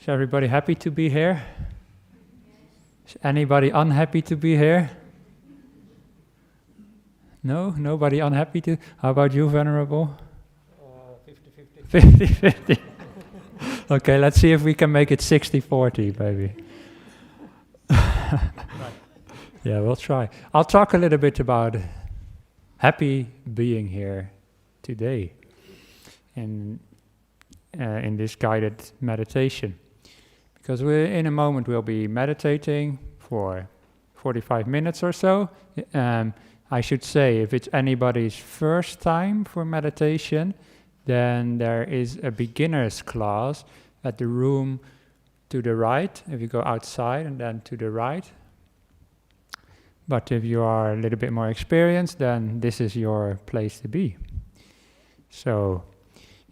Is everybody happy to be here? Is anybody unhappy to be here? No? Nobody unhappy to? How about you, Venerable? 50-50. 50-50. Okay, let's see if we can make it 60-40, maybe. Yeah, we'll try. I'll talk a little bit about happy being here today in this guided meditation. Because in a moment we'll be meditating for 45 minutes or so. I should say, if it's anybody's first time for meditation, then there is a beginner's class at the room to the right, if you go outside and then to the right. But if you are a little bit more experienced, then this is your place to be. So,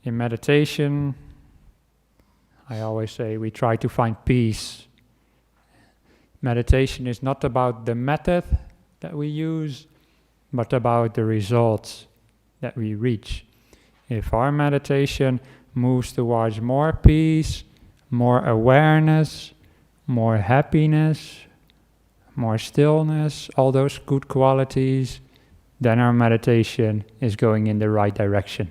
in meditation, I always say we try to find peace. Meditation is not about the method that we use, but about the results that we reach. If our meditation moves towards more peace, more awareness, more happiness, more stillness, all those good qualities, then our meditation is going in the right direction.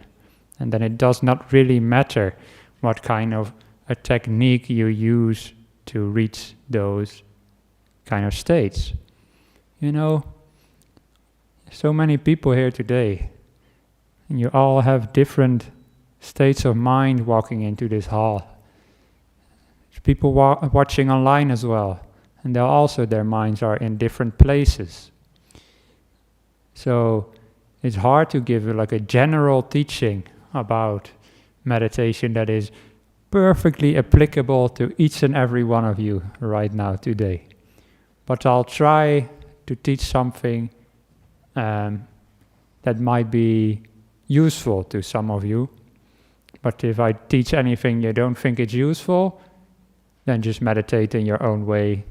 And then it does not really matter what kind of a technique you use to reach those kind of states. You know, so many people here today, and you all have different states of mind walking into this hall. There's people watching online as well, and their minds are in different places. So it's hard to give like a general teaching about meditation that is perfectly applicable to each and every one of you right now today. But I'll try to teach something that might be useful to some of you. But if I teach anything you don't think it's useful, then just meditate in your own way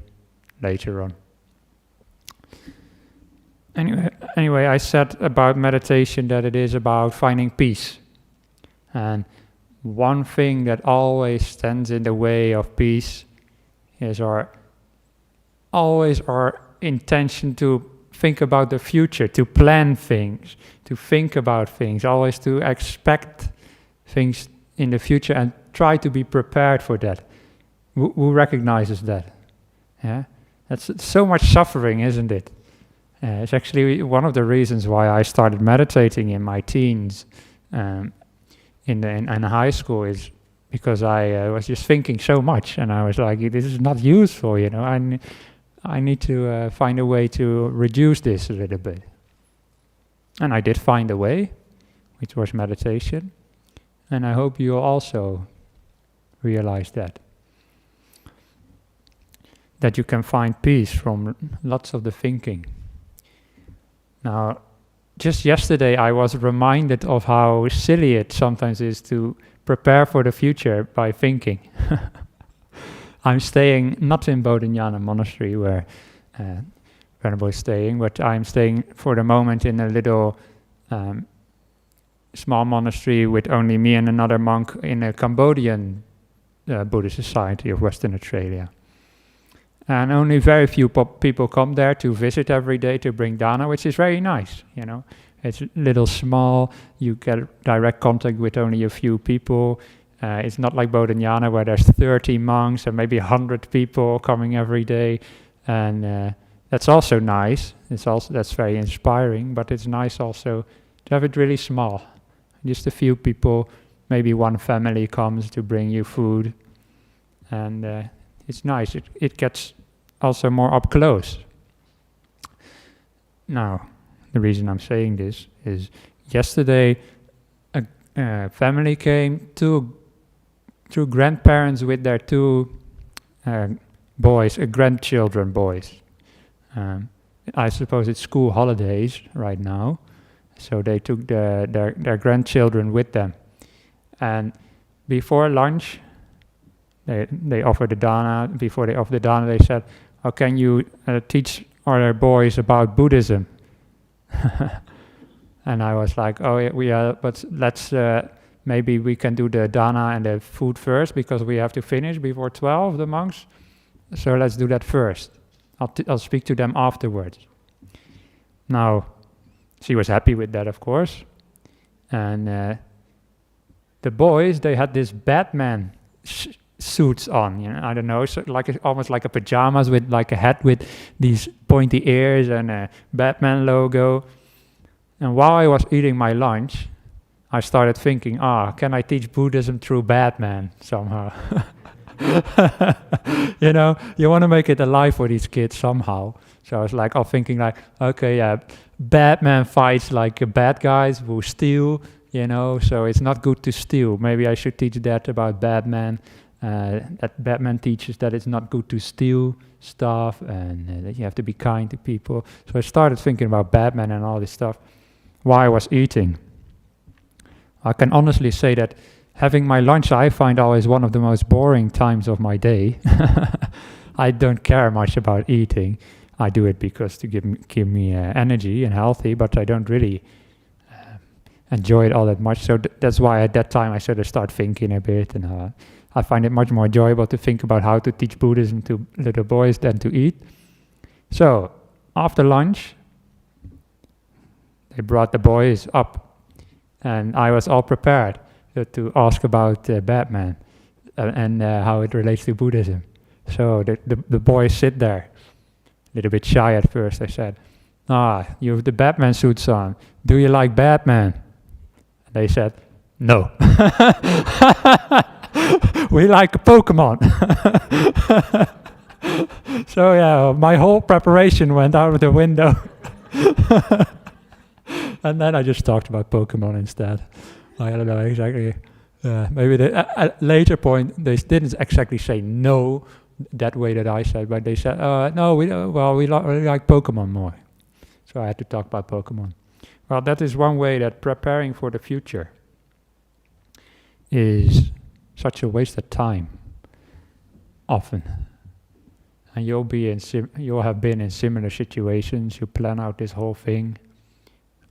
later on. Anyway, I said about meditation that it is about finding peace. And one thing that always stands in the way of peace is our intention to think about the future, to plan things, to think about things, always to expect things in the future and try to be prepared for that. Who recognizes that? Yeah, that's so much suffering, isn't it? It's actually one of the reasons why I started meditating in my teens. In high school is because I was just thinking so much, and I was like, this is not useful, you know. I need to find a way to reduce this a little bit. And I did find a way, which was meditation. And I hope you also realize that you can find peace from lots of the thinking. Now, just yesterday I was reminded of how silly it sometimes is to prepare for the future by thinking. I'm staying not in Bodhinyana monastery where Venerable is staying, but I'm staying for the moment in a little small monastery with only me and another monk in a Cambodian Buddhist society of Western Australia. And only very few people come there to visit every day to bring dana, which is very nice, you know. It's a little small, you get direct contact with only a few people. It's not like Bodhinyana where there's 30 monks and maybe 100 people coming every day. And that's also nice. That's very inspiring, but it's nice also to have it really small. Just a few people, maybe one family comes to bring you food. And it's nice. It gets also more up close. Now, the reason I'm saying this is yesterday a family came, two grandparents with their two grandchildren boys. I suppose it's school holidays right now, so they took their grandchildren with them. And before lunch, they offered the dana. Before they offered the dana, they said, "Oh, can you teach our boys about Buddhism?" And I was like, "Oh, yeah, but let's maybe we can do the dana and the food first because we have to finish before 12, the monks. So let's do that first. I'll speak to them afterwards. Now, she was happy with that, of course. And the boys, they had this Batman suits on, I don't know, so almost like a pajamas with like a hat with these pointy ears and a Batman logo. And while I was eating my lunch, I started thinking, can I teach Buddhism through Batman somehow? You want to make it alive for these kids somehow. So I was like, thinking like, okay, yeah, Batman fights like bad guys who steal, so it's not good to steal. Maybe I should teach that about Batman. That Batman teaches that it's not good to steal stuff and that you have to be kind to people. So I started thinking about Batman and all this stuff while I was eating. I can honestly say that having my lunch I find always one of the most boring times of my day. I don't care much about eating. I do it because to give me energy and healthy, but I don't really enjoy it all that much. So that's why at that time I sort of start thinking a bit, and I find it much more enjoyable to think about how to teach Buddhism to little boys than to eat. So after lunch, they brought the boys up, and I was all prepared to ask about Batman and how it relates to Buddhism. So the boys sit there, a little bit shy at first. I said, you have the Batman suits on. Do you like Batman? And they said, no. We like Pokemon. So yeah, my whole preparation went out of the window. And then I just talked about Pokemon instead. I don't know exactly. Maybe at a later point they didn't exactly say no that way that I said, but they said, no, we really like Pokemon more. So I had to talk about Pokemon. Well, that is one way that preparing for the future is such a waste of time, often. And you'll have been in similar situations. You plan out this whole thing,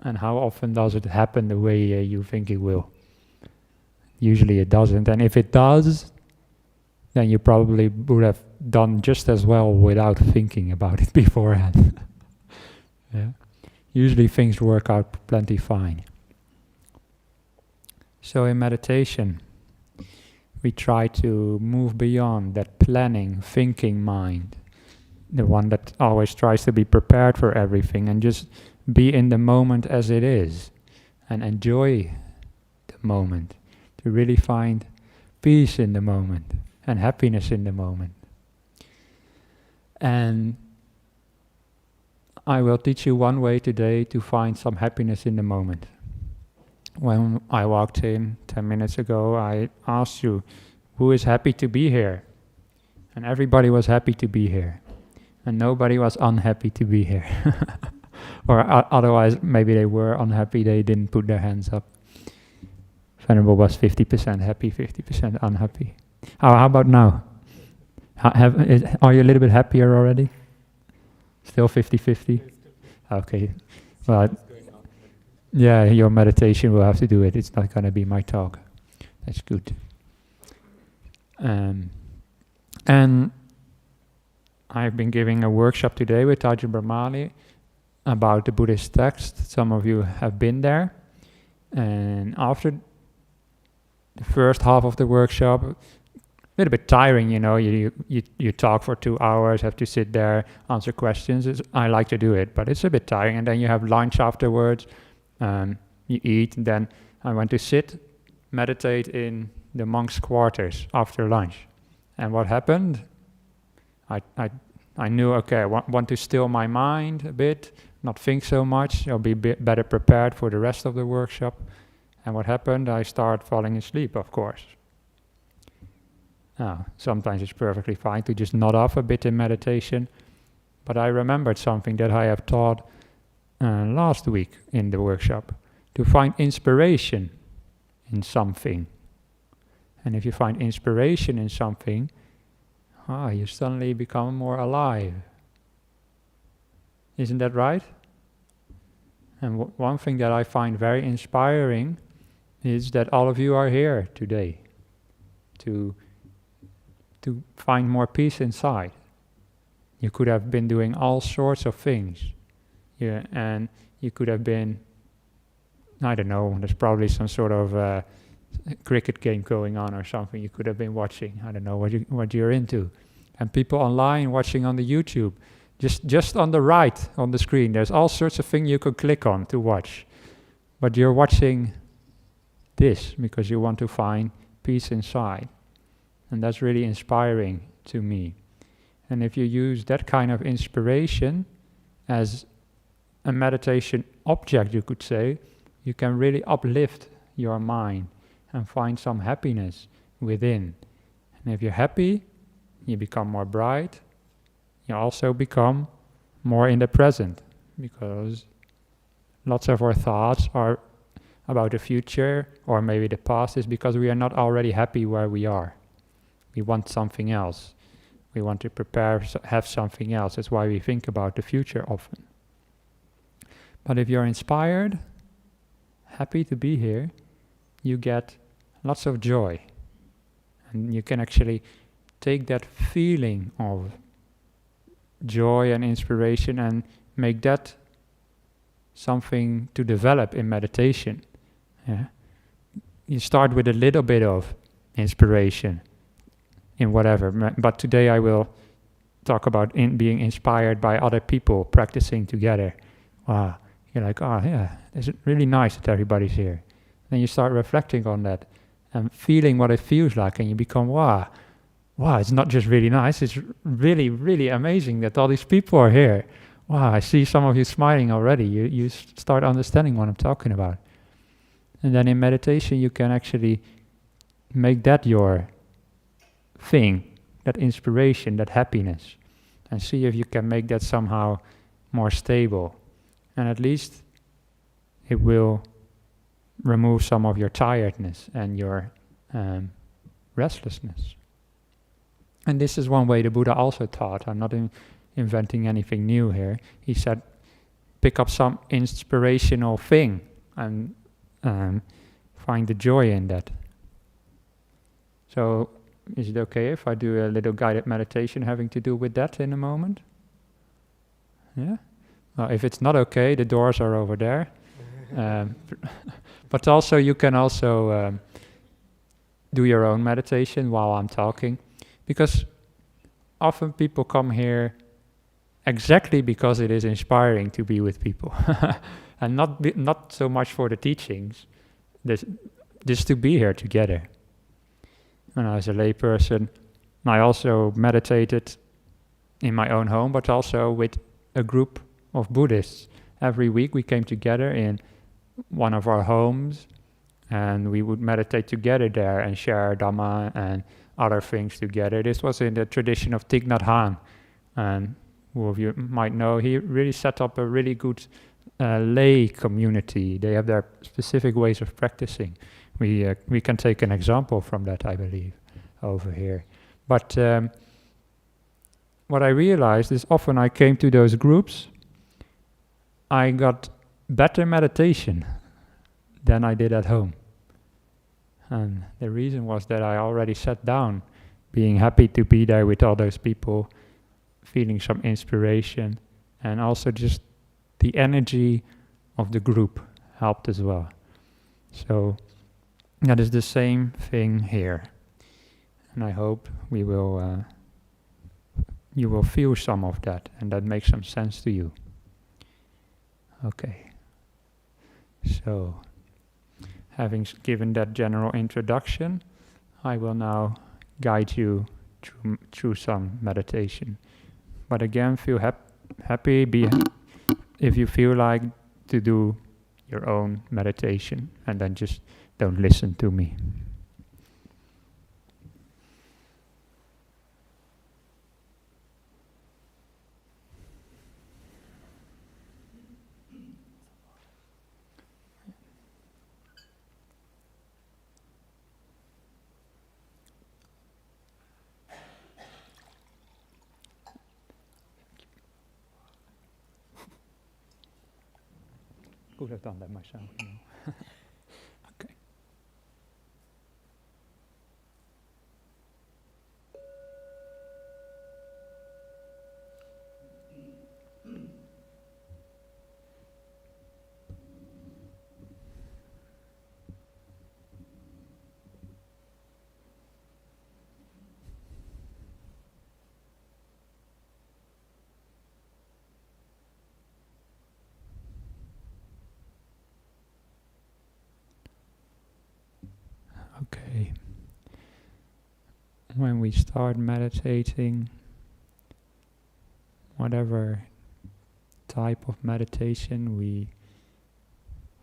and how often does it happen the way you think it will? Usually it doesn't, and if it does, then you probably would have done just as well without thinking about it beforehand. Yeah. Usually things work out plenty fine. So in meditation, we try to move beyond that planning, thinking mind, the one that always tries to be prepared for everything, and just be in the moment as it is and enjoy the moment, to really find peace in the moment and happiness in the moment. And I will teach you one way today to find some happiness in the moment. When I walked in 10 minutes ago, I asked you, who is happy to be here? And everybody was happy to be here. And nobody was unhappy to be here. Or otherwise, maybe they were unhappy, they didn't put their hands up. Venerable was 50% happy, 50% unhappy. How about now? Are you a little bit happier already? Still 50-50? Okay. Well, yeah, your meditation will have to do it. It's not going to be my talk. That's good. And I've been giving a workshop today with Ajahn Brahmali about the Buddhist text. Some of you have been there. And after the first half of the workshop, a little bit tiring, you talk for 2 hours, have to sit there, answer questions. I like to do it, but it's a bit tiring. And then you have lunch afterwards, you eat, and then I went to sit, meditate in the monks' quarters after lunch. And what happened? I knew, okay, I want to still my mind a bit, not think so much, I'll be better prepared for the rest of the workshop. And what happened? I started falling asleep, of course. Sometimes it's perfectly fine to just nod off a bit in meditation, but I remembered something that I have taught last week in the workshop, to find inspiration in something. And if you find inspiration in something, you suddenly become more alive. Isn't that right? And one thing that I find very inspiring is that all of you are here today to find more peace inside. You could have been doing all sorts of things. Yeah, and you could have been, I don't know, there's probably some sort of cricket game going on or something you could have been watching. I don't know what you're into. And people online watching on the YouTube, just on the right on the screen, there's all sorts of things you could click on to watch. But you're watching this because you want to find peace inside. And that's really inspiring to me. And if you use that kind of inspiration as a meditation object, you could say, you can really uplift your mind and find some happiness within. And if you're happy, you become more bright. You also become more in the present, because lots of our thoughts are about the future or maybe the past is because we are not already happy where we are. We want something else. We want to prepare, have something else. That's why we think about the future often. But if you're inspired, happy to be here, you get lots of joy. And you can actually take that feeling of joy and inspiration and make that something to develop in meditation. Yeah? You start with a little bit of inspiration in whatever, but today I will talk about being inspired by other people practicing together. Wow, you're like, oh yeah, it's really nice that everybody's here. Then you start reflecting on that and feeling what it feels like, and you become, wow, it's not just really nice, it's really, really amazing that all these people are here. Wow, I see some of you smiling already. You start understanding what I'm talking about. And then in meditation you can actually make that your thing, that inspiration, that happiness, and see if you can make that somehow more stable. And at least it will remove some of your tiredness and your restlessness. And this is one way the Buddha also taught. I'm not inventing anything new here. He said, pick up some inspirational thing and find the joy in that. So, is it okay if I do a little guided meditation having to do with that in a moment? Yeah? Well, if it's not okay, the doors are over there. But also, you can also do your own meditation while I'm talking. Because often people come here exactly because it is inspiring to be with people. And not so much for the teachings, just to be here together. When I was a lay person, I also meditated in my own home, but also with a group of Buddhists. Every week we came together in one of our homes, and we would meditate together there and share Dhamma and other things together. This was in the tradition of Thich Nhat Hanh, and who of you might know, he really set up a really good lay community. They have their specific ways of practicing. We can take an example from that, I believe, over here. But what I realized is often I came to those groups, I got better meditation than I did at home. And the reason was that I already sat down, being happy to be there with all those people, feeling some inspiration, and also just the energy of the group helped as well. So that is the same thing here. And I hope you will feel some of that, and that makes some sense to you. Okay. So, having given that general introduction, I will now guide you through some meditation. But again, feel happy, if you feel like to do your own meditation, and then just don't listen to me. Could have done that myself. Okay. when we start meditating, whatever type of meditation we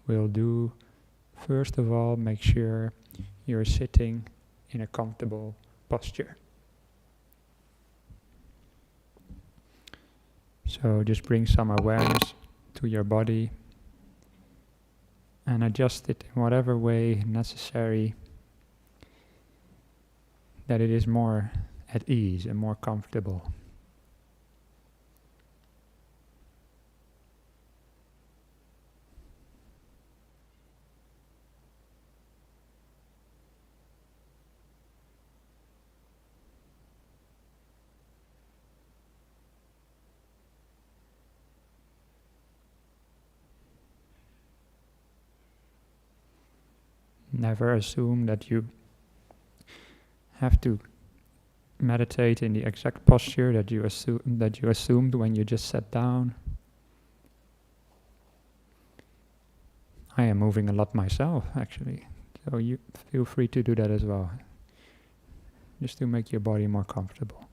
will do, first of all, make sure you're sitting in a comfortable posture. So just bring some awareness to your body and adjust it in whatever way necessary, that it is more at ease and more comfortable. Never assume that you have to meditate in the exact posture that you assumed when you just sat down. I am moving a lot myself, actually, so you feel free to do that as well, just to make your body more comfortable.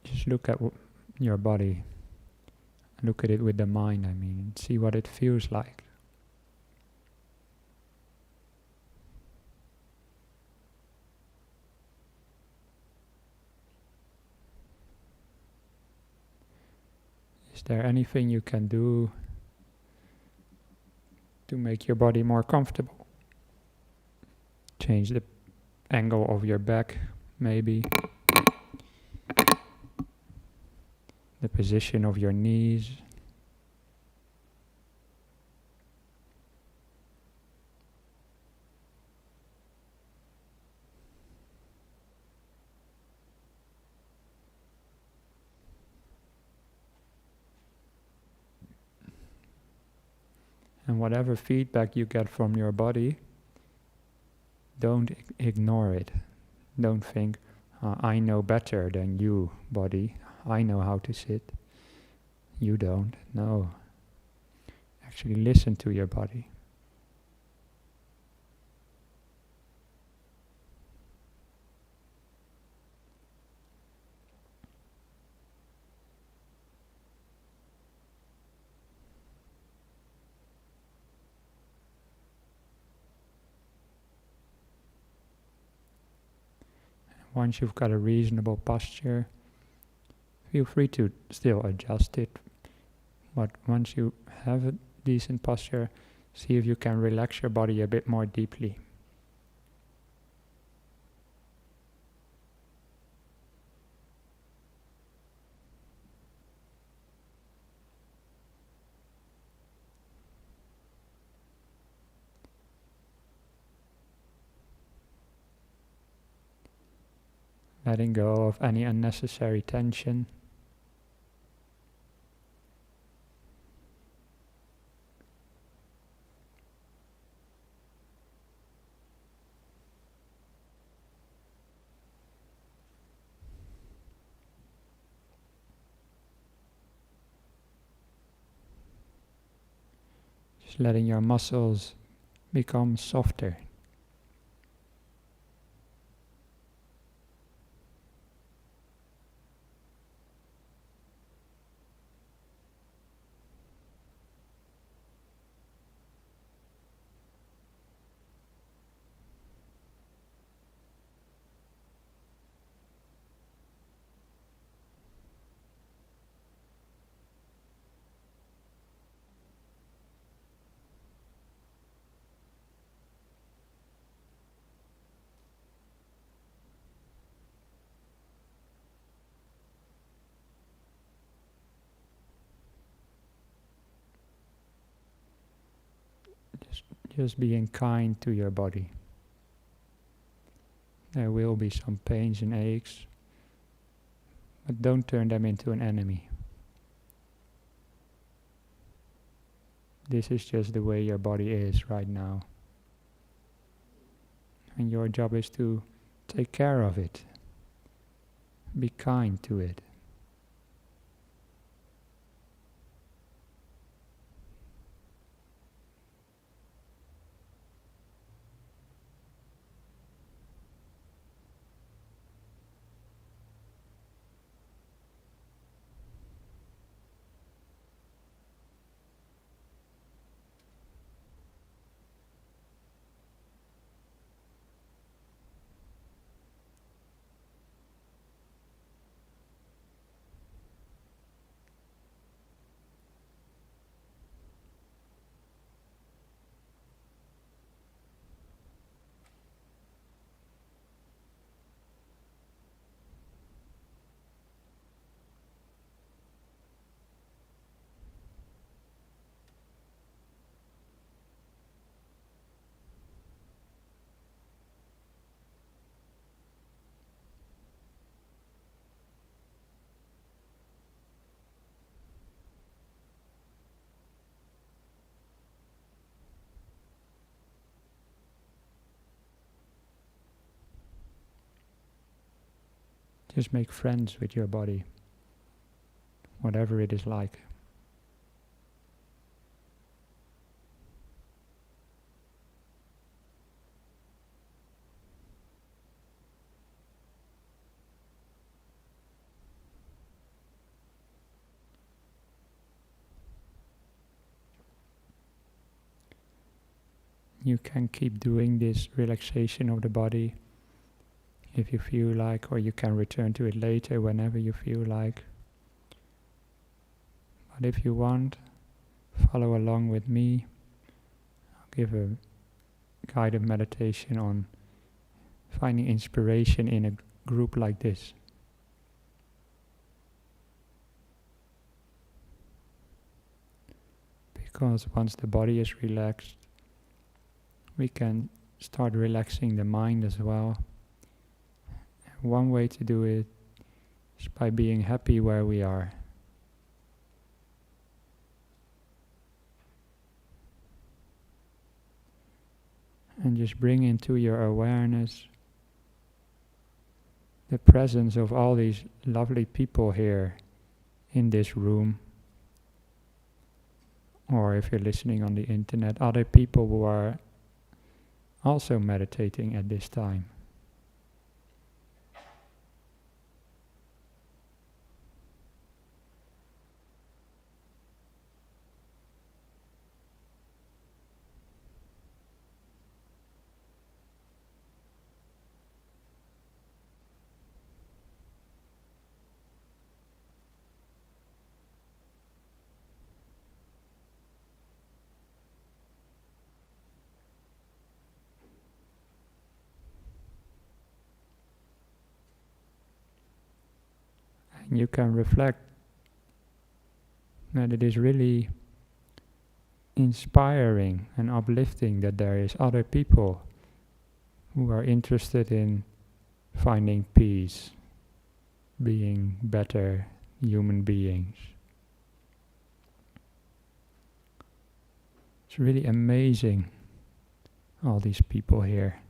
Just look at your body. Look at it with the mind, and see what it feels like. Is there anything you can do to make your body more comfortable? Change the angle of your back, maybe. The position of your knees. And whatever feedback you get from your body, don't ignore it. Don't think, I know better than you, body. I know how to sit. You don't. No. Actually listen to your body. Once you've got a reasonable posture, feel free to still adjust it. But once you have a decent posture, see if you can relax your body a bit more deeply. Letting go of any unnecessary tension. Just letting your muscles become softer. Just being kind to your body. There will be some pains and aches, but don't turn them into an enemy. This is just the way your body is right now. And your job is to take care of it. Be kind to it. Just make friends with your body, whatever it is like. You can keep doing this relaxation of the body if you feel like, or you can return to it later whenever you feel like. But if you want, follow along with me. I'll give a guided meditation on finding inspiration in a group like this. Because once the body is relaxed, we can start relaxing the mind as well. One way to do it is by being happy where we are. And just bring into your awareness the presence of all these lovely people here in this room. Or if you're listening on the internet, other people who are also meditating at this time. You can reflect that it is really inspiring and uplifting that there is other people who are interested in finding peace, being better human beings. It's really amazing, all these people here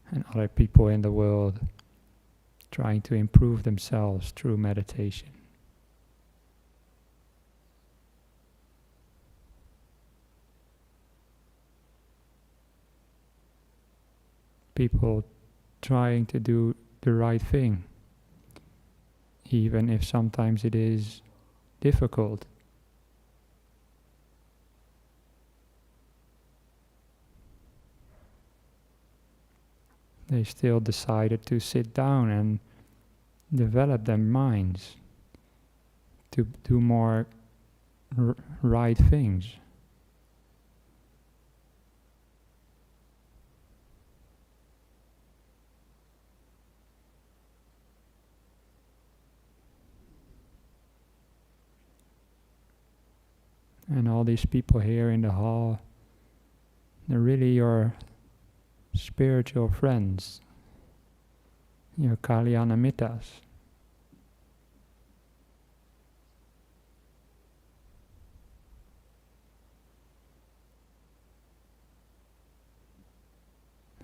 and other people in the world trying to improve themselves through meditation. People trying to do the right thing, even if sometimes it is difficult. They still decided to sit down and develop their minds to do more right things. And all these people here in the hall, they're really your spiritual friends, your Kalyana Mittas.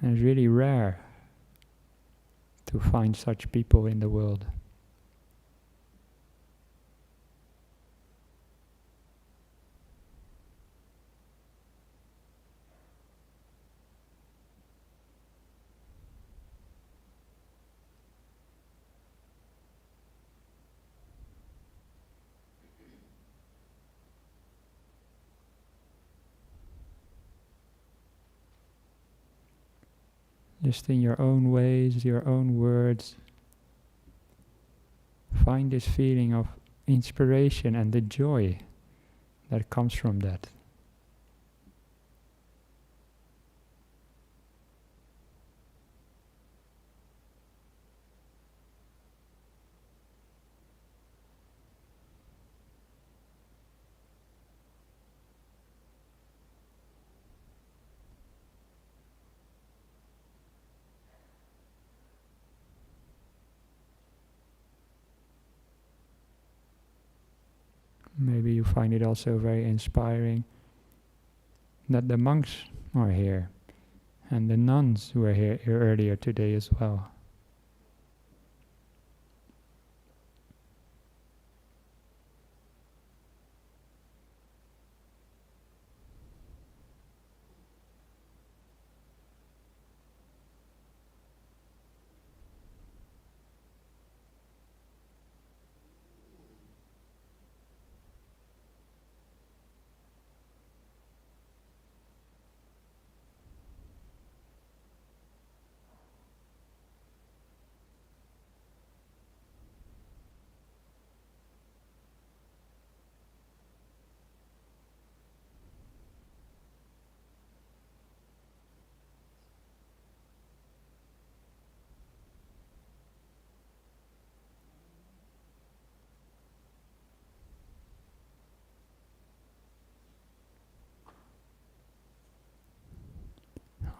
And it's really rare to find such people in the world. Just in your own ways, your own words, find this feeling of inspiration and the joy that comes from that. Maybe you find it also very inspiring that the monks are here and the nuns who were here earlier today as well.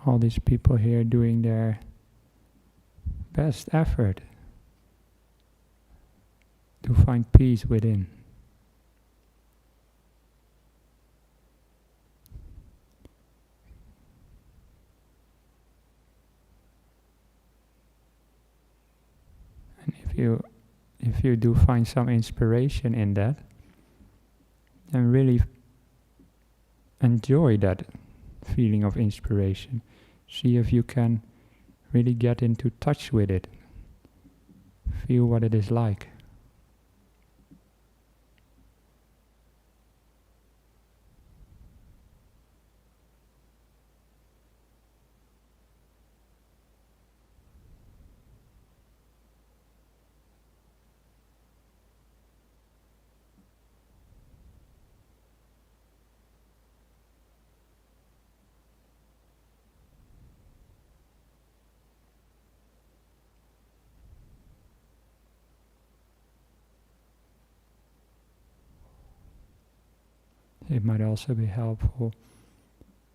All these people here doing their best effort to find peace within. And if you do find some inspiration in that, then really enjoy that feeling of inspiration. See if you can really get into touch with it. Feel what it is like. It might also be helpful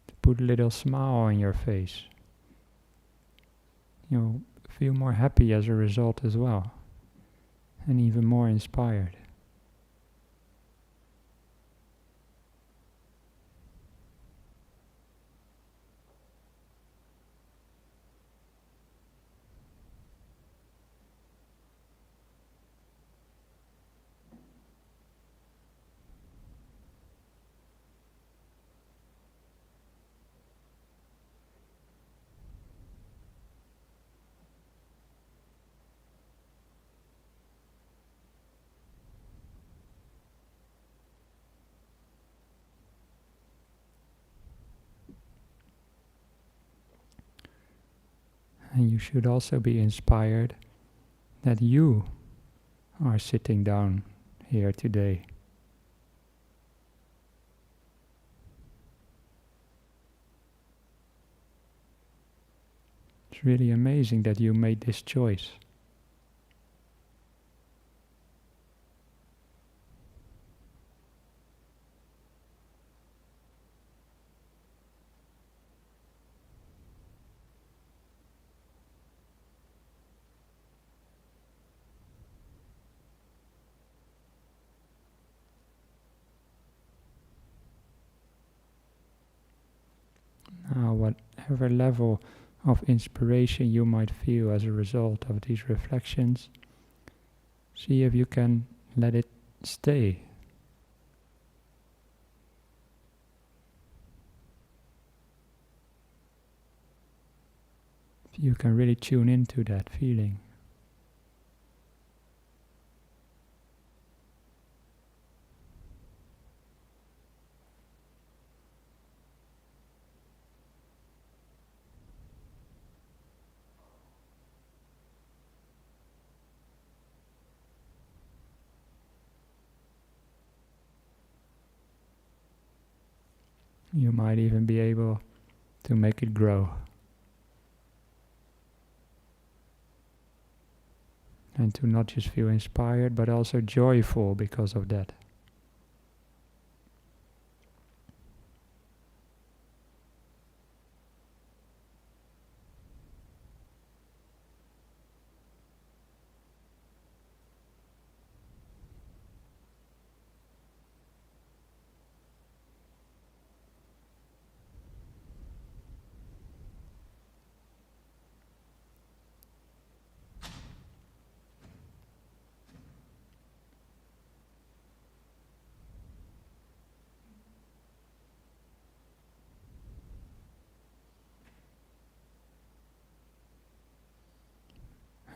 to put a little smile on your face. You'll feel more happy as a result as well, and even more inspired. And you should also be inspired that you are sitting down here today. It's really amazing that you made this choice. Now, whatever level of inspiration you might feel as a result of these reflections, see if you can let it stay. If you can really tune into that feeling. You might even be able to make it grow. And to not just feel inspired, but also joyful because of that.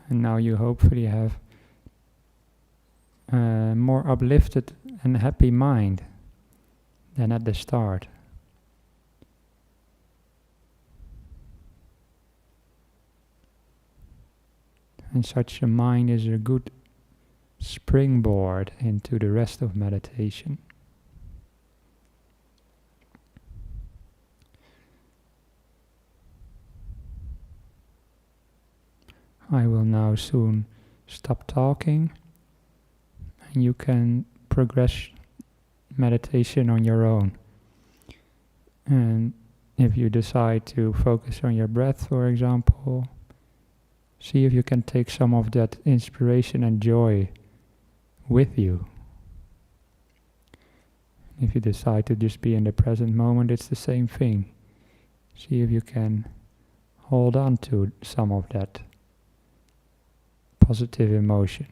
And now you hopefully have a more uplifted and happy mind than at the start. And such a mind is a good springboard into the rest of meditation. I will now soon stop talking, and you can progress meditation on your own. And if you decide to focus on your breath, for example, see if you can take some of that inspiration and joy with you. If you decide to just be in the present moment, it's the same thing. See if you can hold on to some of that positive emotion.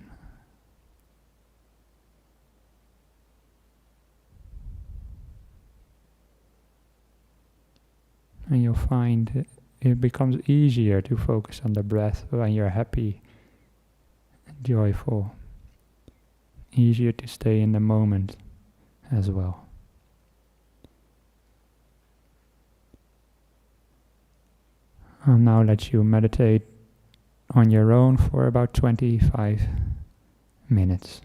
And you'll find it becomes easier to focus on the breath when you're happy and joyful. Easier to stay in the moment as well. I'll now let you meditate on your own for about 25 minutes.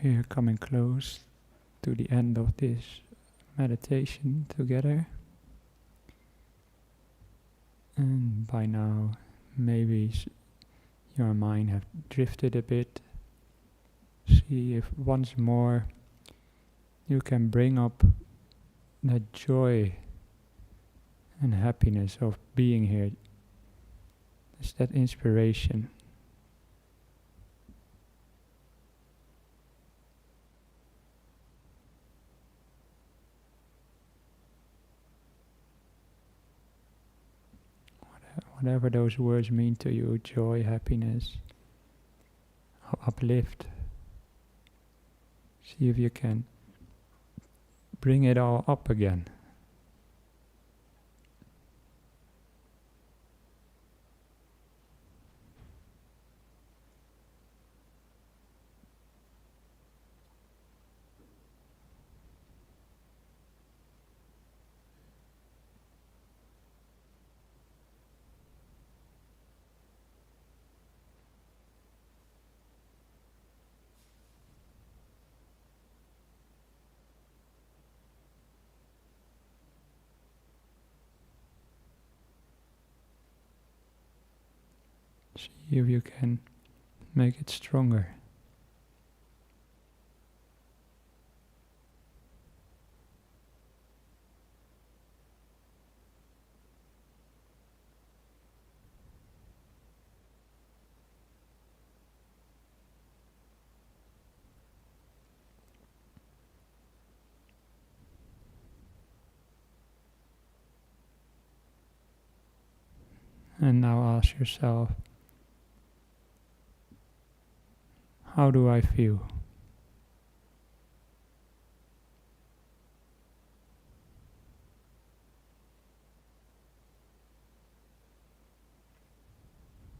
We're coming close to the end of this meditation together. And by now, maybe your mind have drifted a bit. See if once more you can bring up that joy and happiness of being here. It's that inspiration. Whatever those words mean to you, joy, happiness, uplift. See if you can bring it all up again. See if you can make it stronger. And now ask yourself, how do I feel?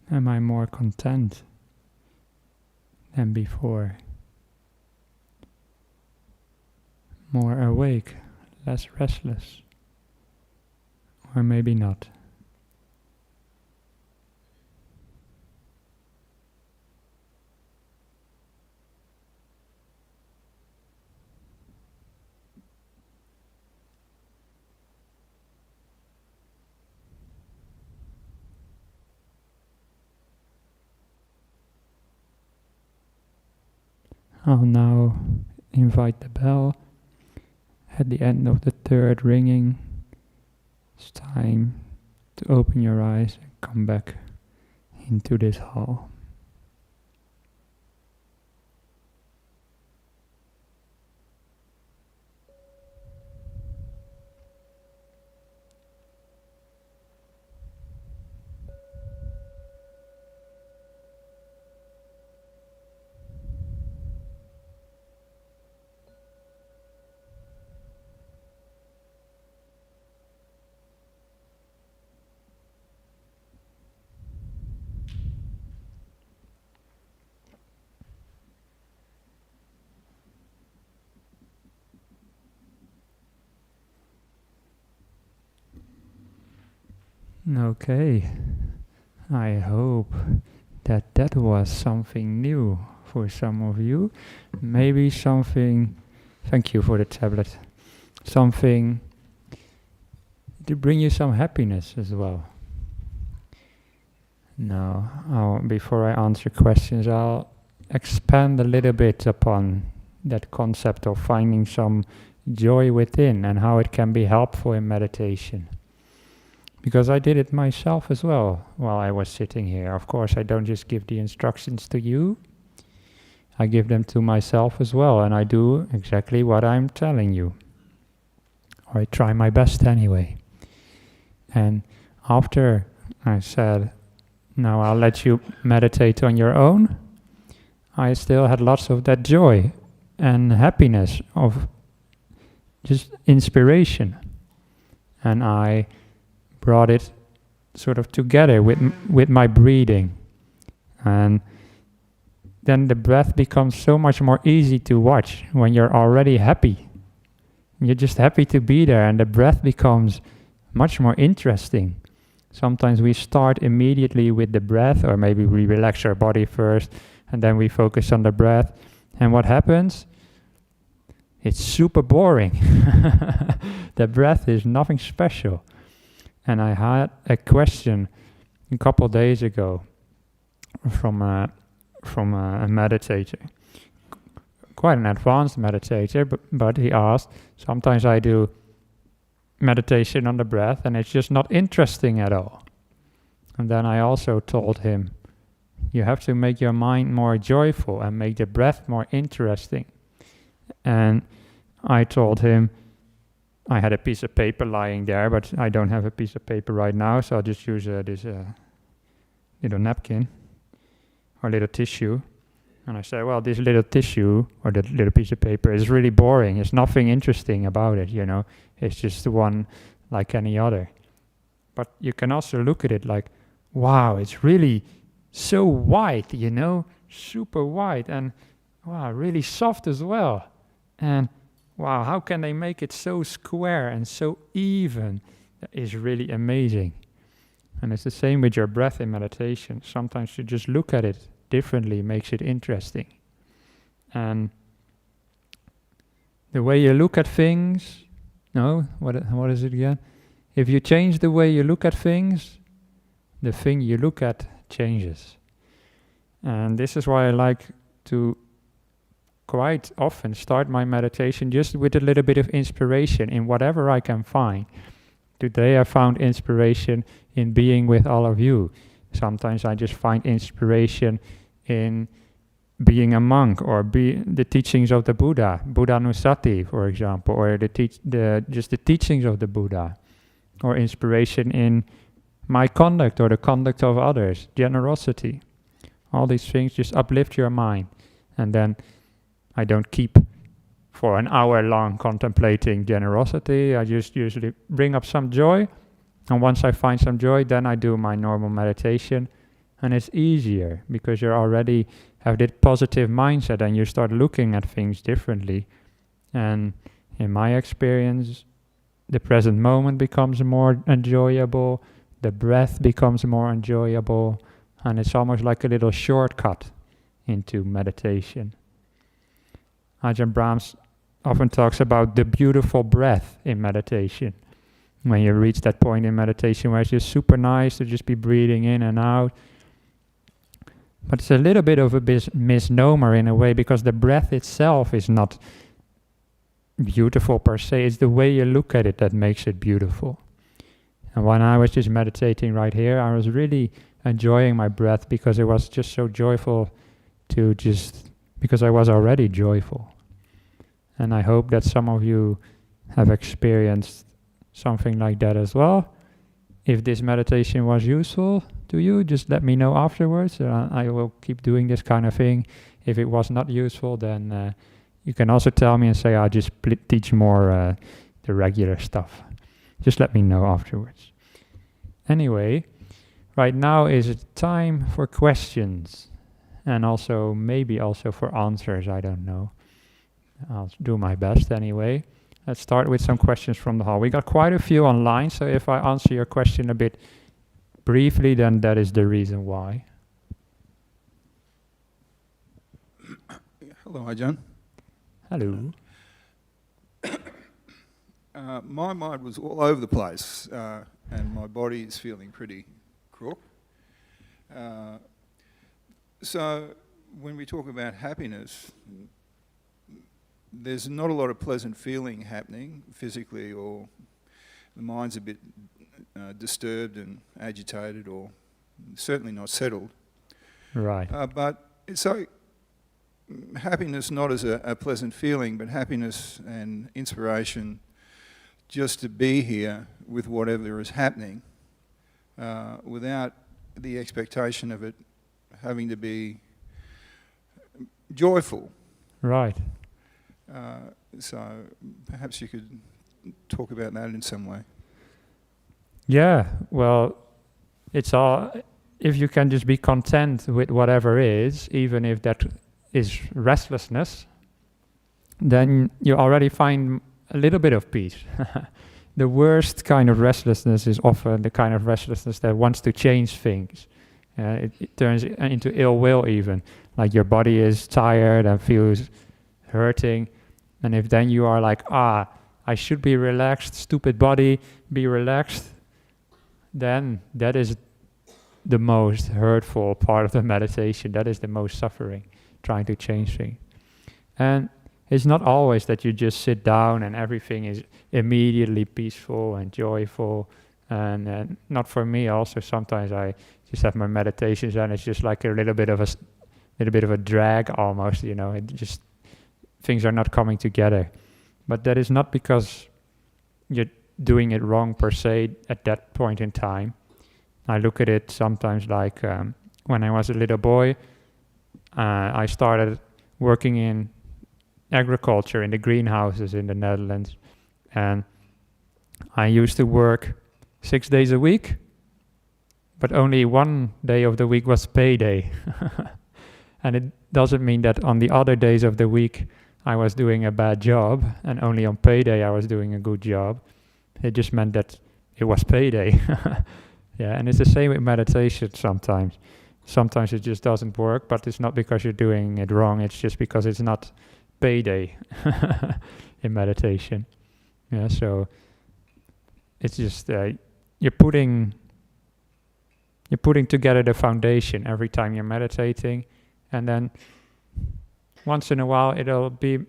Am I more content than before? More awake, less restless? Or maybe not? I'll now invite the bell at the end of the third ringing. It's time to open your eyes and come back into this hall. Okay, I hope that was something new for some of you. Maybe something, thank you for the tablet, something to bring you some happiness as well. Now, before I answer questions, I'll expand a little bit upon that concept of finding some joy within and how it can be helpful in meditation. Because I did it myself as well while I was sitting here. Of course, I don't just give the instructions to you. I give them to myself as well, and I do exactly what I'm telling you. Or I try my best anyway. And after I said, now I'll let you meditate on your own, I still had lots of that joy and happiness of just inspiration. And I brought it sort of together with my breathing, and then the breath becomes so much more easy to watch when you're already happy. You're just happy to be there, and the breath becomes much more interesting Sometimes we start immediately with the breath, or maybe we relax our body first and then we focus on the breath. And what happens? It's super boring. The breath is nothing special. And I had a question a couple days ago from a meditator, quite an advanced meditator, but he asked, sometimes I do meditation on the breath and it's just not interesting at all. And then I also told him, you have to make your mind more joyful and make the breath more interesting. And I told him, I had a piece of paper lying there, but I don't have a piece of paper right now, so I'll just use this little napkin or little tissue. And I said, well, this little tissue or the little piece of paper is really boring. There's nothing interesting about it, you know. It's just one like any other. But you can also look at it like, wow, it's really so white, you know, super white, and wow, really soft as well. And wow, how can they make it so square and so even? That is really amazing. And it's the same with your breath in meditation. Sometimes you just look at it differently, makes it interesting. And the way you look at things, what is it again? If you change the way you look at things, the thing you look at changes. And this is why I like to quite often start my meditation just with a little bit of inspiration in whatever I can find. Today I found inspiration in being with all of you. Sometimes I just find inspiration in being a monk, or the teachings of the Buddha, Buddhanussati, for example, or just the teachings of the Buddha, or inspiration in my conduct or the conduct of others, generosity. All these things just uplift your mind. And then I don't keep for an hour long contemplating generosity. I just usually bring up some joy. And once I find some joy, then I do my normal meditation. And it's easier because you already have this positive mindset and you start looking at things differently. And in my experience, the present moment becomes more enjoyable, the breath becomes more enjoyable, and it's almost like a little shortcut into meditation. Ajahn Brahms often talks about the beautiful breath in meditation. When you reach that point in meditation where it's just super nice to just be breathing in and out. But it's a little bit of a misnomer in a way, because the breath itself is not beautiful per se. It's the way you look at it that makes it beautiful. And when I was just meditating right here, I was really enjoying my breath because it was just so joyful because I was already joyful. And I hope that some of you have experienced something like that as well. If this meditation was useful to you, just let me know afterwards. I will keep doing this kind of thing. If it was not useful, then you can also tell me and say, I'll just teach more the regular stuff. Just let me know afterwards. Anyway, right now is a time for questions. And also, maybe also for answers, I don't know. I'll do my best anyway. Let's start with some questions from the hall. We got quite a few online, so if I answer your question a bit briefly, then that is the reason why. Hello, Ajahn. Hello. My mind was all over the place, and my body is feeling pretty crook. So when we talk about happiness, there's not a lot of pleasant feeling happening physically, or the mind's a bit disturbed and agitated, or certainly not settled. Right. But it's so happiness not as a pleasant feeling, but happiness and inspiration just to be here with whatever is happening, without the expectation of it having to be joyful. Right. So perhaps you could talk about that in some way. Yeah, well, it's all, if you can just be content with whatever is, even if that is restlessness, then you already find a little bit of peace. the worst kind of restlessness is often the kind of restlessness that wants to change things. It turns into ill will even. Like your body is tired and feels hurting. And if then you are like, I should be relaxed, stupid body, be relaxed, then that is the most hurtful part of the meditation. That is the most suffering, trying to change things. And it's not always that you just sit down and everything is immediately peaceful and joyful. And not for me also. Sometimes I just have my meditations and it's just like a little bit of a drag almost, it just, things are not coming together. But that is not because you're doing it wrong per se at that point in time. I look at it sometimes like when I was a little boy, I started working in agriculture in the greenhouses in the Netherlands. And I used to work 6 days a week, but only 1 day of the week was payday. And it doesn't mean that on the other days of the week I was doing a bad job and only on payday I was doing a good job. It just meant that it was payday. Yeah, and it's the same with meditation sometimes. Sometimes it just doesn't work, but it's not because you're doing it wrong, it's just because it's not payday in meditation. Yeah, so it's just you're putting together the foundation every time you're meditating, and then once in a while it'll be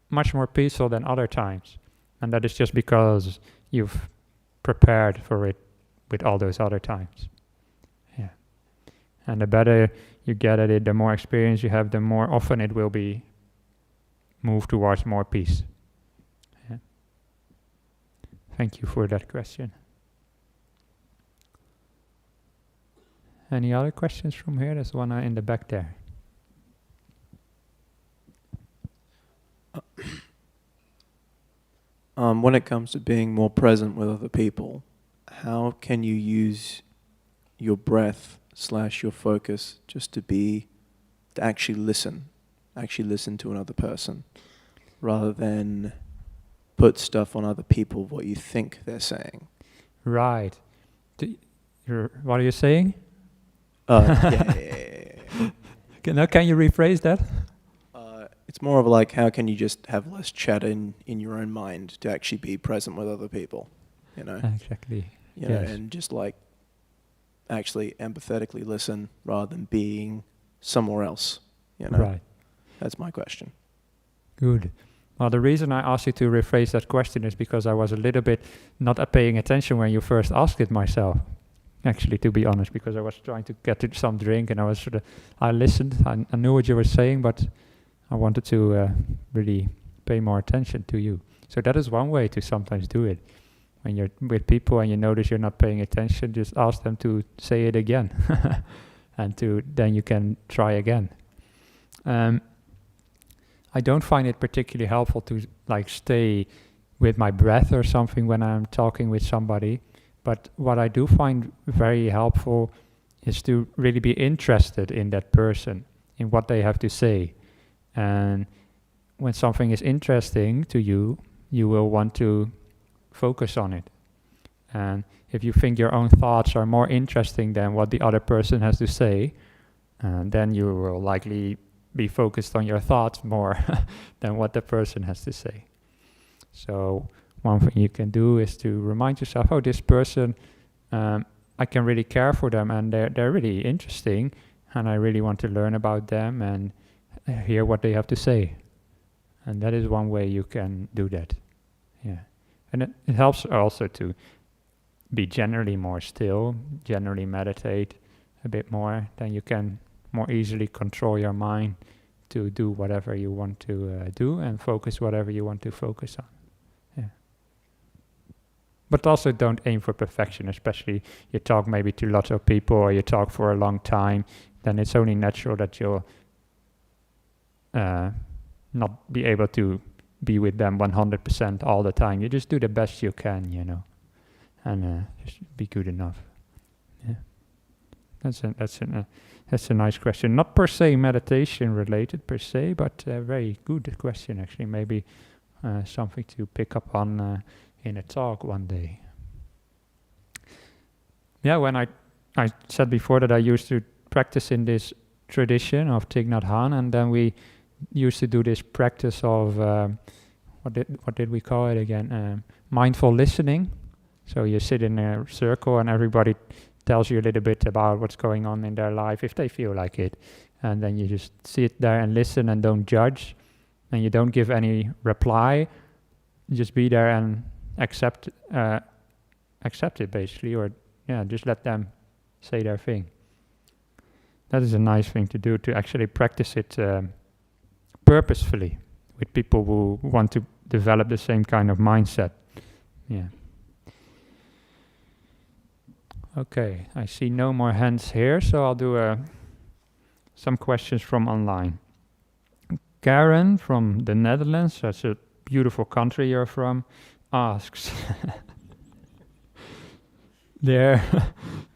much more peaceful than other times, and that is just because you've prepared for it with all those other times. Yeah, and the better you get at it, the more experience you have, the more often it will be moved towards more peace. Yeah. Thank you for that question. Any other questions from here? There's one in the back there. When it comes to being more present with other people, how can you use your breath / your focus just to actually listen to another person, rather than put stuff on other people, what you think they're saying? Right. What are you saying? Yeah. Can you rephrase that? It's more of like, how can you just have less chatter in your own mind to actually be present with other people, Exactly. You know, and just like actually empathetically listen rather than being somewhere else, Right. That's my question. Good. Well, the reason I asked you to rephrase that question is because I was a little bit not paying attention when you first asked it myself, actually, to be honest, because I was trying to get to some drink and I listened, I knew what you were saying, but I wanted to really pay more attention to you. So that is one way to sometimes do it. When you're with people and you notice you're not paying attention, just ask them to say it again. And then you can try again. I don't find it particularly helpful to stay with my breath or something when I'm talking with somebody. But what I do find very helpful is to really be interested in that person, in what they have to say. And when something is interesting to you, you will want to focus on it. And if you think your own thoughts are more interesting than what the other person has to say, then you will likely be focused on your thoughts more than what the person has to say. So one thing you can do is to remind yourself, this person, I can really care for them and they're really interesting and I really want to learn about them and hear what they have to say. And that is one way you can do that. Yeah. And it helps also to be generally more still, generally meditate a bit more, then you can more easily control your mind to do whatever you want to do and focus whatever you want to focus on. Yeah. But also don't aim for perfection, especially you talk maybe to lots of people or you talk for a long time, then it's only natural that you'll not be able to be with them 100% all the time. You just do the best you can, and just be good enough. Yeah, that's a nice question. Not per se meditation related per se, but a very good question actually. Maybe something to pick up on in a talk one day. Yeah, when I said before that I used to practice in this tradition of Thich Nhat Hanh, and then we used to do this practice of what did we call it again? Mindful listening. So you sit in a circle and everybody tells you a little bit about what's going on in their life if they feel like it, and then you just sit there and listen and don't judge, and you don't give any reply. You just be there and accept it basically, or just let them say their thing. That is a nice thing to do, to actually practice it purposefully with people who want to develop the same kind of mindset. Yeah. Okay, I see no more hands here, so I'll do some questions from online. Karen from the Netherlands, that's a beautiful country you're from, asks, Dear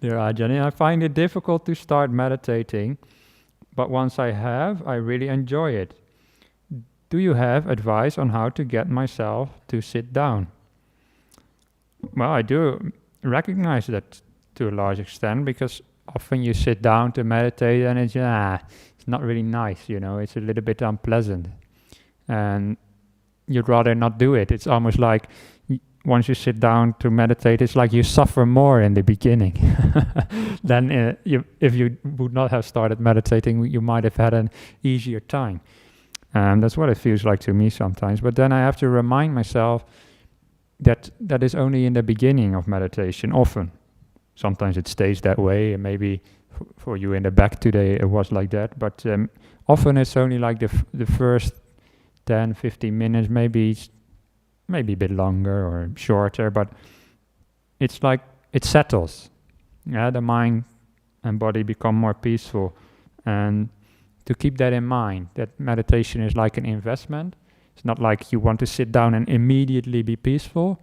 Ajahn, I find it difficult to start meditating, but once I have, I really enjoy it. Do you have advice on how to get myself to sit down? Well, I do recognize that to a large extent, because often you sit down to meditate and it's not really nice, it's a little bit unpleasant. And you'd rather not do it. It's almost like once you sit down to meditate, it's like you suffer more in the beginning. Then if you would not have started meditating, you might have had an easier time. That's what it feels like to me sometimes. But then I have to remind myself that is only in the beginning of meditation, often. Sometimes it stays that way, and maybe for you in the back today it was like that. But often it's only like the first 10, 15 minutes, maybe a bit longer or shorter, but it's like it settles. Yeah, the mind and body become more peaceful. And to keep that in mind, that meditation is like an investment. It's not like you want to sit down and immediately be peaceful.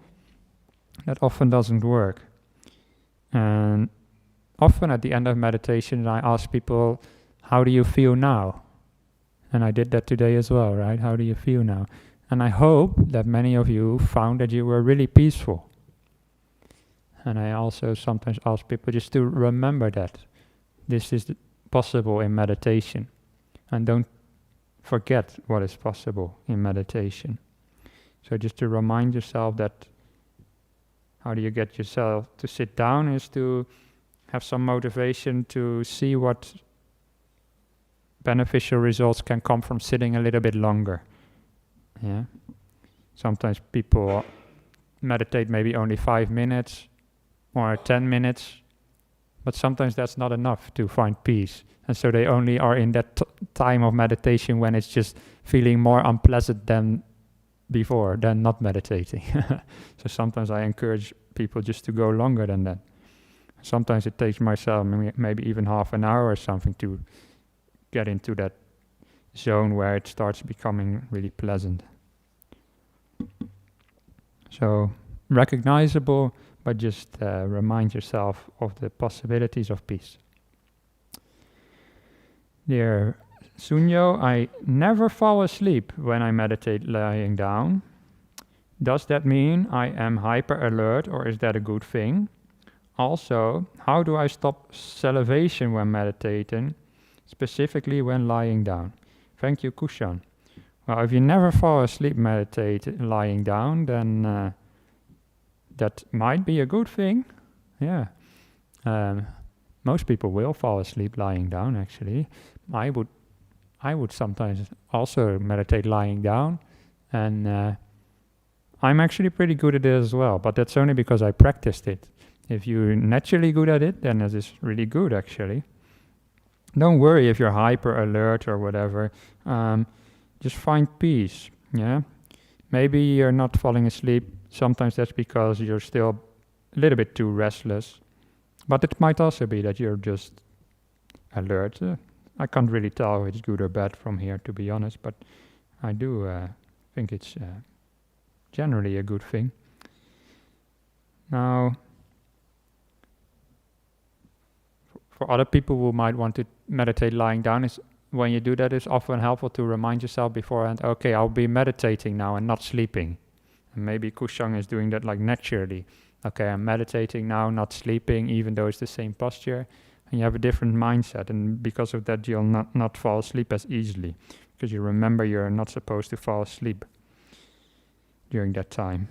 That often doesn't work. And often at the end of meditation, I ask people, how do you feel now? And I did that today as well, right? How do you feel now? And I hope that many of you found that you were really peaceful. And I also sometimes ask people just to remember that this is possible in meditation. And don't forget what is possible in meditation. So just to remind yourself that how do you get yourself to sit down is to have some motivation to see what beneficial results can come from sitting a little bit longer. Yeah. Sometimes people meditate maybe only 5 minutes or 10 minutes, but sometimes that's not enough to find peace. And so they only are in that time of meditation when it's just feeling more unpleasant than before, than not meditating. So sometimes I encourage people just to go longer than that. Sometimes it takes myself maybe even half an hour or something to get into that zone where it starts becoming really pleasant. So recognizable, but just remind yourself of the possibilities of peace. Dear Sunyo, I never fall asleep when I meditate lying down. Does that mean I am hyper alert, or is that a good thing? Also, how do I stop salivation when meditating, specifically when lying down? Thank you, Kushan. Well, if you never fall asleep lying down, then that might be a good thing. Yeah. Most people will fall asleep lying down, actually. I would sometimes also meditate lying down, and I'm actually pretty good at it as well, but that's only because I practiced it. If you're naturally good at it, then it is really good, actually. Don't worry if you're hyper alert or whatever. Just find peace, yeah? Maybe you're not falling asleep. Sometimes that's because you're still a little bit too restless. But it might also be that you're just alert. I can't really tell if it's good or bad from here, to be honest, but I do think it's generally a good thing. Now, for other people who might want to meditate lying down, is when you do that, it's often helpful to remind yourself beforehand, okay, I'll be meditating now and not sleeping. And maybe Kusang is doing that like naturally. Okay, I'm meditating now, not sleeping, even though it's the same posture. And you have a different mindset, and because of that you'll not fall asleep as easily, because you remember you're not supposed to fall asleep during that time.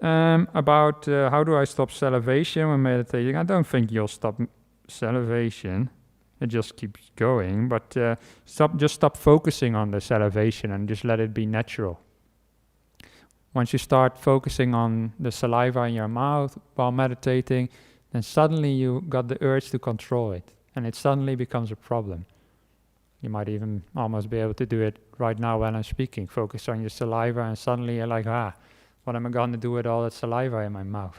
About how do I stop salivation when meditating? I don't think you'll stop salivation. It just keeps going, but stop focusing on the salivation and just let it be natural. Once you start focusing on the saliva in your mouth while meditating, then suddenly you got the urge to control it, and it suddenly becomes a problem. You might even almost be able to do it right now while I'm speaking. Focus on your saliva, and suddenly you're like, what am I going to do with all that saliva in my mouth?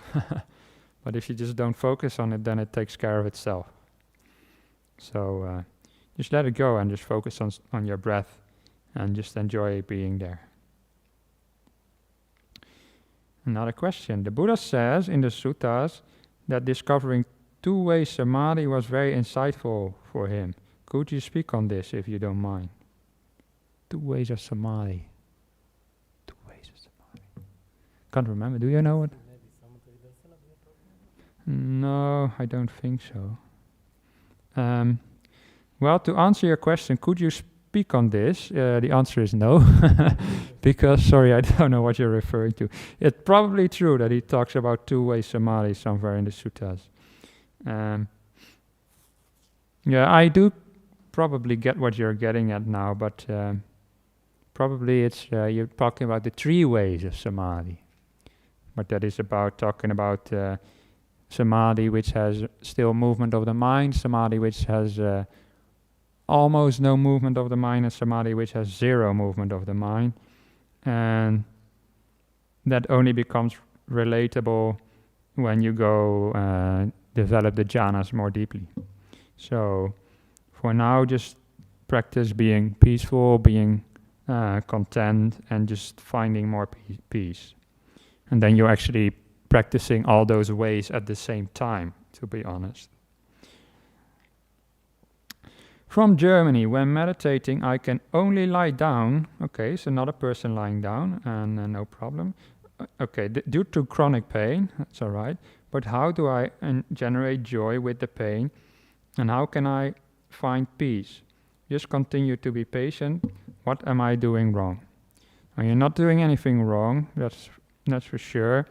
But if you just don't focus on it, then it takes care of itself. So just let it go and just focus on your breath and just enjoy being there. Another question. The Buddha says in the suttas that discovering two-way samadhi was very insightful for him. Could you speak on this if you don't mind? Two ways of samadhi. Two ways of samadhi. Can't remember. Do you know it? No, I don't think so. Well, to answer your question, could you speak on this? The answer is no, because, sorry, I don't know what you're referring to. It's probably true that he talks about two-way samadhi somewhere in the suttas. Yeah, I do probably get what you're getting at now, but probably it's you're talking about the three ways of samadhi. But that is about talking about samadhi which has still movement of the mind, samadhi which has almost no movement of the mind, and samadhi which has zero movement of the mind. And that only becomes relatable when you go develop the jhanas more deeply. So for now, just practice being peaceful, being content, and just finding more peace. And then you're actually practicing all those ways at the same time, to be honest. From Germany, when meditating, I can only lie down. Okay, so not a person lying down, and no problem. Okay, due to chronic pain, that's all right. But how do I generate joy with the pain, and how can I find peace? Just continue to be patient. What am I doing wrong? Well, you're not doing anything wrong, that's for sure.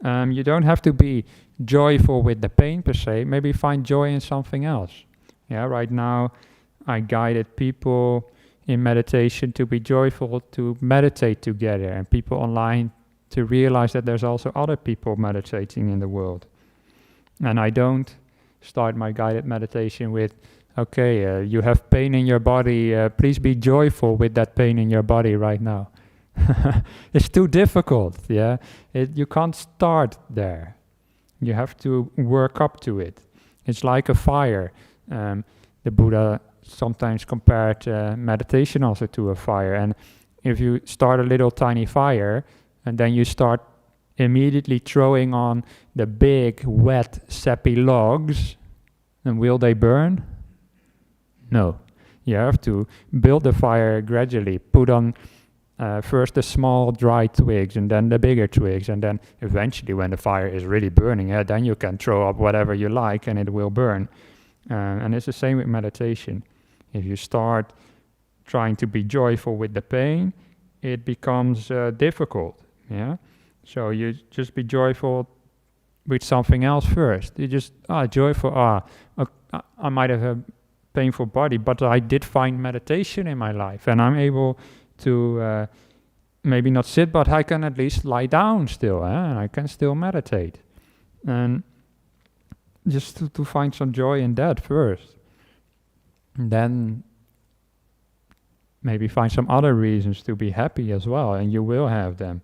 You don't have to be joyful with the pain per se. Maybe find joy in something else. Yeah, right now I guided people in meditation to be joyful, to meditate together, and people online to realize that there's also other people meditating in the world. And I don't start my guided meditation with, okay, you have pain in your body, please be joyful with that pain in your body right now. It's too difficult, yeah? You can't start there. You have to work up to it. It's like a fire. The Buddha sometimes compared meditation also to a fire. And if you start a little tiny fire, and then you start immediately throwing on the big, wet, sappy logs, then will they burn? No. You have to build the fire gradually. Put on first the small dry twigs, and then the bigger twigs, and then eventually when the fire is really burning, then you can throw up whatever you like and it will burn. And it's the same with meditation. If you start trying to be joyful with the pain, it becomes difficult. Yeah. So you just be joyful with something else first. You just joyful. I might have a painful body, but I did find meditation in my life, and I'm able to maybe not sit, but I can at least lie down still, and I can still meditate. And just to find some joy in that first. And then maybe find some other reasons to be happy as well, and you will have them.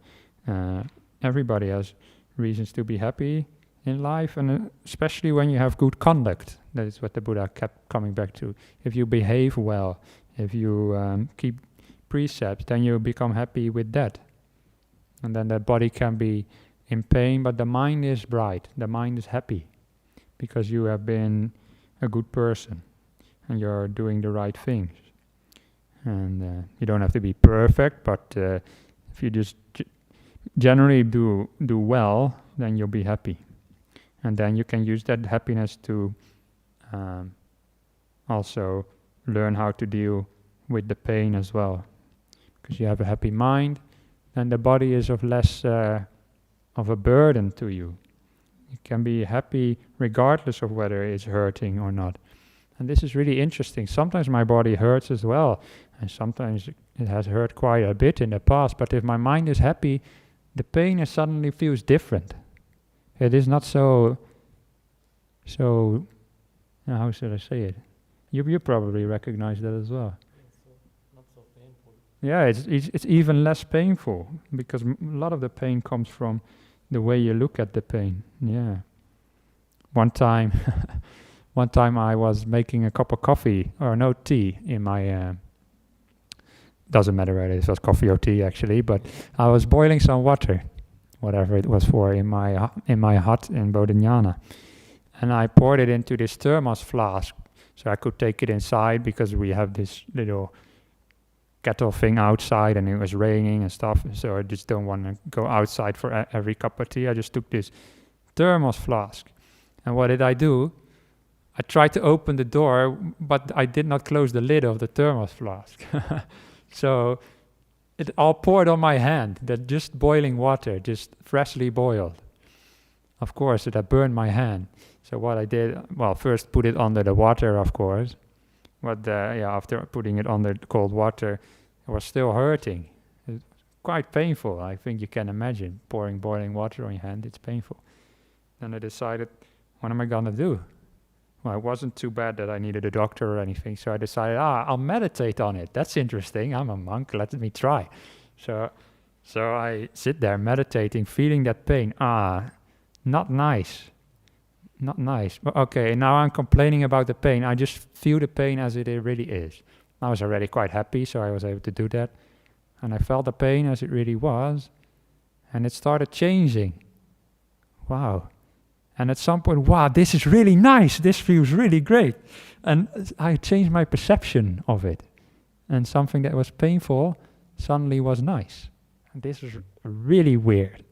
Everybody has reasons to be happy in life, and especially when you have good conduct. That is what the Buddha kept coming back to. If you behave well, if you keep precepts, then you become happy with that. And then the body can be in pain, but the mind is bright, the mind is happy, because you have been a good person and you're doing the right things. And you don't have to be perfect, but if you just generally do well, then you'll be happy. And then you can use that happiness to also learn how to deal with the pain as well. Because you have a happy mind, then the body is of less of a burden to you. You can be happy regardless of whether it's hurting or not. And this is really interesting. Sometimes my body hurts as well, and sometimes it has hurt quite a bit in the past, but if my mind is happy, the pain suddenly feels different. It is not so, how should I say it? You probably recognize that as well. Not so painful. Yeah, it's even less painful, because a lot of the pain comes from the way you look at the pain. Yeah. One time I was making a cup of coffee, or no, tea in my, doesn't matter whether it was coffee or tea actually, but I was boiling some water, whatever it was for, in my hut in Bodhinyana. And I poured it into this thermos flask, so I could take it inside, because we have this little kettle thing outside and it was raining and stuff, so I just don't want to go outside for every cup of tea. I just took this thermos flask. And what did I do? I tried to open the door, but I did not close the lid of the thermos flask. So it all poured on my hand, that just boiling water, just freshly boiled. Of course, it had burned my hand. So what I did, well, first put it under the water, of course. But after putting it under cold water, it was still hurting. It was quite painful. I think you can imagine pouring boiling water on your hand. It's painful. Then I decided, what am I going to do? Well, it wasn't too bad that I needed a doctor or anything. So I decided, I'll meditate on it. That's interesting. I'm a monk. Let me try. So I sit there meditating, feeling that pain. Not nice. Not nice. But okay, now I'm complaining about the pain. I just feel the pain as it really is. I was already quite happy, so I was able to do that. And I felt the pain as it really was. And it started changing. Wow. And at some point, wow, this is really nice. This feels really great. And I changed my perception of it. And something that was painful suddenly was nice. And this was really weird.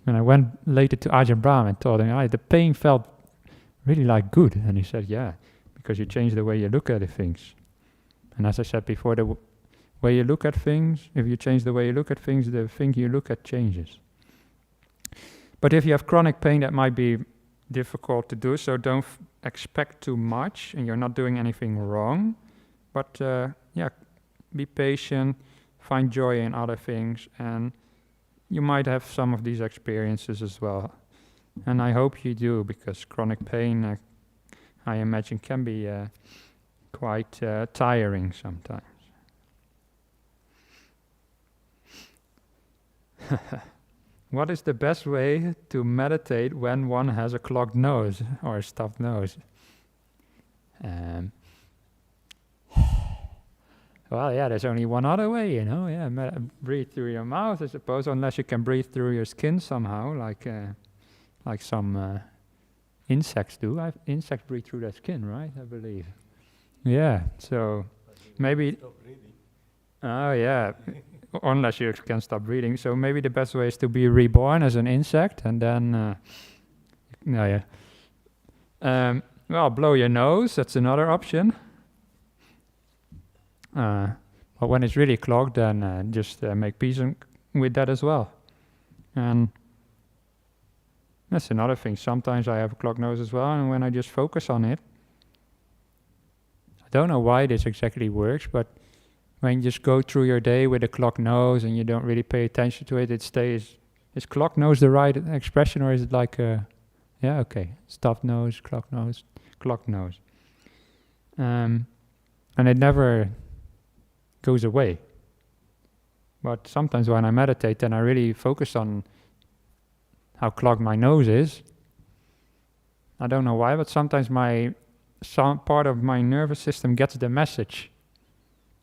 And I went later to Ajahn Brahm and told him, the pain felt really like good. And he said, yeah, because you change the way you look at things. And as I said before, the way you look at things, if you change the way you look at things, the thing you look at changes. But if you have chronic pain, that might be difficult to do, so don't expect too much, and you're not doing anything wrong. But be patient, find joy in other things, and you might have some of these experiences as well. And I hope you do, because chronic pain, I imagine, can be quite tiring sometimes. What is the best way to meditate when one has a clogged nose or a stuffed nose? Well, there's only one other way, breathe through your mouth, I suppose, unless you can breathe through your skin somehow, like some insects do. Insects breathe through their skin, right? I believe. Yeah, so maybe. Oh, yeah. Unless you can stop breathing. So maybe the best way is to be reborn as an insect, and then, blow your nose. That's another option. But when it's really clogged, then just make peace with that as well. And that's another thing. Sometimes I have a clogged nose as well, and when I just focus on it, I don't know why this exactly works, but when you just go through your day with a clogged nose and you don't really pay attention to it, it stays. Is clogged nose the right expression, or is it like stuffed nose, clogged nose. And it never goes away. But sometimes when I meditate, then I really focus on how clogged my nose is. I don't know why, but sometimes some part of my nervous system gets the message,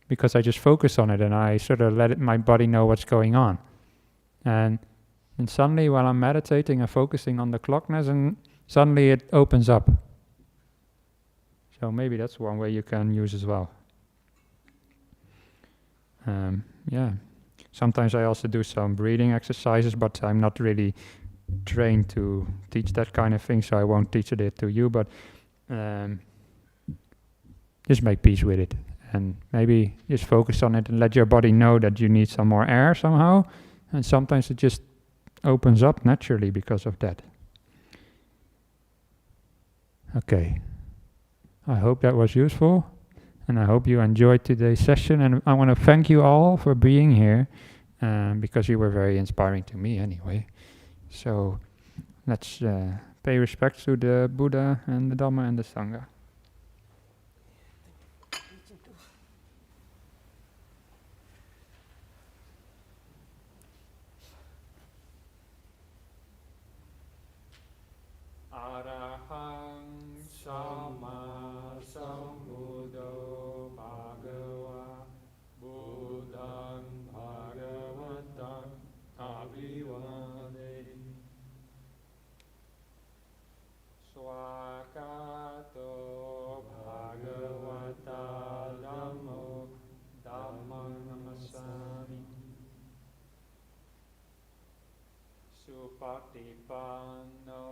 because I just focus on it and I sort of let my body know what's going on. And suddenly while I'm meditating and focusing on the cloggedness, and suddenly it opens up. So maybe that's one way you can use as well. Sometimes I also do some breathing exercises, but I'm not really trained to teach that kind of thing, so I won't teach it to you, but just make peace with it. And maybe just focus on it and let your body know that you need some more air somehow. And sometimes it just opens up naturally because of that. Okay. I hope that was useful. And I hope you enjoyed today's session. And I want to thank you all for being here. Because you were very inspiring to me anyway. So let's pay respect to the Buddha and the Dhamma and the Sangha. Arahang Sama Sambuddho Bhagava Buddhang Bhagavatam Abhivade Swakato Bhagavata Dhammo Dhammang Namasami Supatipanno